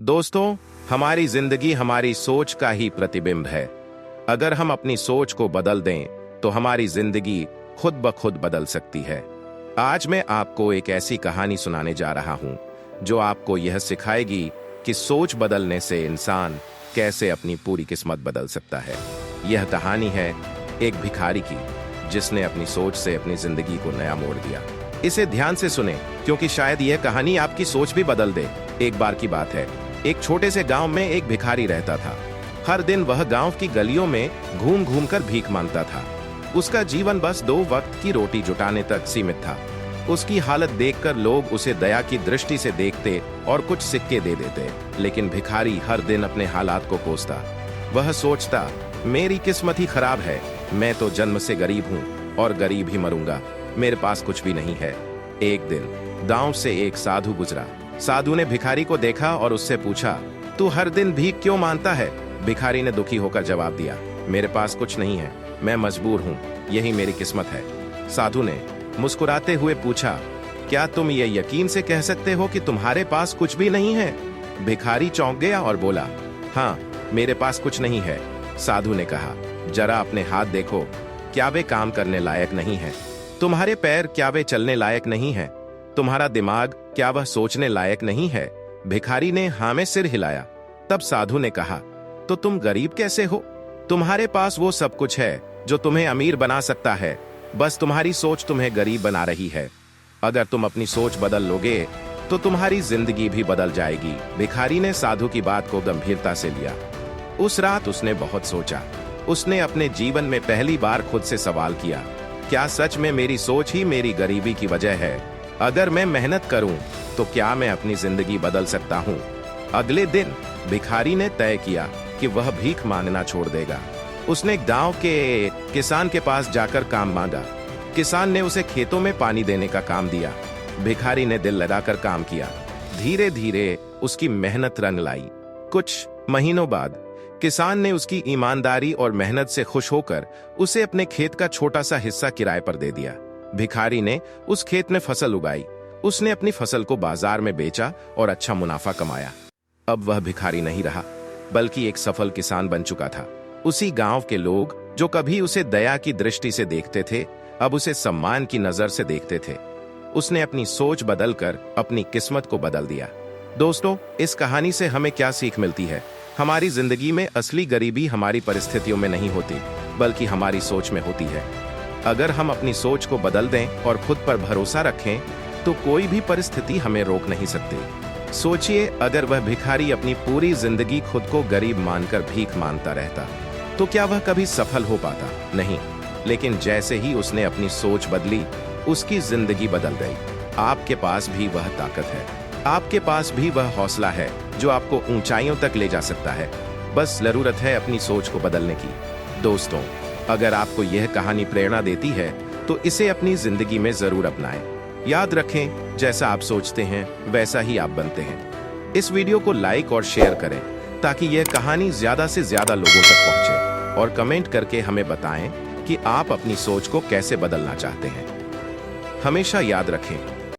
दोस्तों, हमारी जिंदगी हमारी सोच का ही प्रतिबिंब है। अगर हम अपनी सोच को बदल दें तो हमारी जिंदगी खुद ब खुद बदल सकती है। आज मैं आपको एक ऐसी कहानी सुनाने जा रहा हूं जो आपको यह सिखाएगी कि सोच बदलने से इंसान कैसे अपनी पूरी किस्मत बदल सकता है। यह कहानी है एक भिखारी की जिसने अपनी सोच से अपनी जिंदगी को नया मोड़ दिया। इसे ध्यान से सुने क्योंकि शायद यह कहानी आपकी सोच भी बदल दे। एक बार की बात है, एक छोटे से गांव में एक भिखारी रहता था। हर दिन वह गांव की गलियों में घूम घूम कर भीख मांगता था। उसका जीवन बस 2 वक्त की रोटी जुटाने तक सीमित था। उसकी हालत देखकर लोग उसे दया की दृष्टि से देखते और कुछ सिक्के दे देते, लेकिन भिखारी हर दिन अपने हालात को कोसता। वह सोचता, मेरी किस्मत ही खराब है, मैं तो जन्म से गरीब हूँ और गरीब ही मरूंगा, मेरे पास कुछ भी नहीं है। एक दिन गांव से एक साधु गुजरा। साधु ने भिखारी को देखा और उससे पूछा, तू हर दिन भीख क्यों मांगता है? भिखारी ने दुखी होकर जवाब दिया, मेरे पास कुछ नहीं है, मैं मजबूर हूँ, यही मेरी किस्मत है। साधु ने मुस्कुराते हुए पूछा, क्या तुम ये यकीन से कह सकते हो कि तुम्हारे पास कुछ भी नहीं है? भिखारी चौंक गया और बोला, हाँ, मेरे पास कुछ नहीं है। साधु ने कहा, जरा अपने हाथ देखो, क्या वे काम करने लायक नहीं है? तुम्हारे पैर क्या वे चलने लायक नहीं है? तुम्हारा दिमाग क्या वह सोचने लायक नहीं है? भिखारी ने हाँ में सिर हिलाया। तब साधु ने कहा, तो तुम गरीब कैसे हो? तुम्हारे पास वो सब कुछ है जो तुम्हें अमीर बना सकता है, बस तुम्हारी सोच तुम्हें गरीब बना रही है। अगर तुम अपनी सोच बदल लोगे तो तुम्हारी जिंदगी भी बदल जाएगी। भिखारी ने साधु की बात को गंभीरता से लिया। उस रात उसने बहुत सोचा। उसने अपने जीवन में पहली बार खुद से सवाल किया, क्या सच में मेरी सोच ही मेरी गरीबी की वजह है? अगर मैं मेहनत करूं तो क्या मैं अपनी जिंदगी बदल सकता हूं? अगले दिन भिखारी ने तय किया कि वह भीख मांगना छोड़ देगा। उसने गांव के किसान के पास जाकर काम मांगा। किसान ने उसे खेतों में पानी देने का काम दिया। भिखारी ने दिल लगाकर काम किया। धीरे धीरे उसकी मेहनत रंग लाई। कुछ महीनों बाद किसान ने उसकी ईमानदारी और मेहनत से खुश होकर उसे अपने खेत का छोटा सा हिस्सा किराए पर दे दिया। भिखारी ने उस खेत में फसल उगाई। उसने अपनी फसल को बाजार में बेचा और अच्छा मुनाफा कमाया। अब वह भिखारी नहीं रहा, बल्कि एक सफल किसान बन चुका था। उसी गांव के लोग जो कभी उसे दया की दृष्टि से देखते थे, अब उसे सम्मान की नजर से देखते थे। उसने अपनी सोच बदलकर अपनी किस्मत को बदल दिया। दोस्तों, इस कहानी से हमें क्या सीख मिलती है? हमारी जिंदगी में असली गरीबी हमारी परिस्थितियों में नहीं होती, बल्कि हमारी सोच में होती है। अगर हम अपनी सोच को बदल दें और खुद पर भरोसा रखें तो कोई भी परिस्थिति हमें रोक नहीं सकती। सोचिए, अगर वह भिखारी अपनी पूरी जिंदगी खुद को गरीब मानकर भीख मांगता रहता तो क्या वह कभी सफल हो पाता? नहीं। लेकिन जैसे ही उसने अपनी सोच बदली, उसकी जिंदगी बदल गई। आपके पास भी वह ताकत है, आपके पास भी वह हौसला है जो आपको ऊंचाइयों तक ले जा सकता है। बस जरूरत है अपनी सोच को बदलने की। दोस्तों, अगर आपको यह कहानी प्रेरणा देती है तो इसे अपनी जिंदगी में जरूर अपनाएं। याद रखें, जैसा आप सोचते हैं वैसा ही आप बनते हैं। इस वीडियो को लाइक और शेयर करें ताकि यह कहानी ज्यादा से ज्यादा लोगों तक पहुंचे, और कमेंट करके हमें बताएं कि आप अपनी सोच को कैसे बदलना चाहते हैं। हमेशा याद रखें,